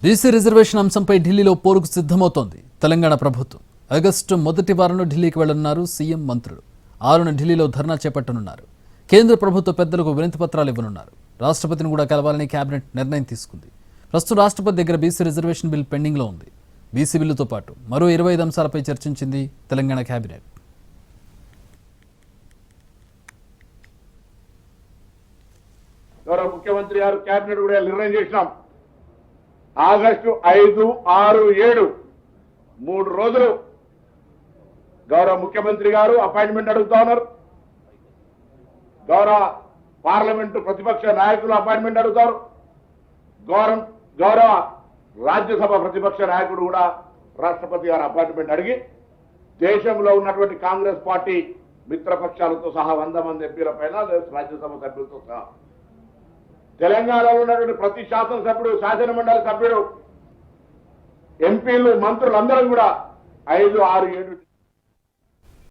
BC reservation అంశంపై ఢిల్లీలో పోరుకు సిద్ధమవుతోంది తెలంగాణ ప్రభుత్వం. ఆగస్టు మొదటి వారంలో ఢిల్లీకి వెళ్లనున్నారు సీఎం, మంత్రులు. 6న ఢిల్లీలో ధర్నా చేపట్టనున్నారు. కేంద్ర ప్రభుత్వ పెద్దలకు వినతి పత్రాలు ఇవ్వనున్నారు. రాష్ట్రపతిని కూడా కలవాలని కేబినెట్ నిర్ణయం తీసుకుంది. ప్రస్తుతం రాష్ట్రపతి దగ్గర బీసీ రిజర్వేషన్ బిల్ పెండింగ్లో ఉంది. బీసీ బిల్లుతో పాటు మరో 25 అంశాలపై చర్చించింది తెలంగాణ కేబినెట్. గౌరవ ముఖ్యమంత్రి గారు కేబినెట్ కూడా నిర్ణయం చేసినాం. ఆగస్టు 5, 6, 7 3 రోజులు గౌరవ ముఖ్యమంత్రి గారు అపాయింట్మెంట్ అడుగుతా ఉన్నారు. గౌరవ పార్లమెంటు ప్రతిపక్ష నాయకులు అపాయింట్మెంట్ అడుగుతారు. గౌరవ రాజ్యసభ ప్రతిపక్ష నాయకుడు కూడా రాష్ట్రపతి గారు అపాయింట్మెంట్ అడిగి దేశంలో ఉన్నటువంటి కాంగ్రెస్ పార్టీ మిత్రపక్షాలతో సహా 100 మంది ఎంపీల పైన రాజ్యసభ సభ్యులతో సహా తెలంగాణలో ఉన్నటువంటి ప్రతి శాసనసభ్యుడు, శాసనమండలి సభ్యుడు, ఎంపీలు, మంత్రులందరం కూడా 5, 6, 7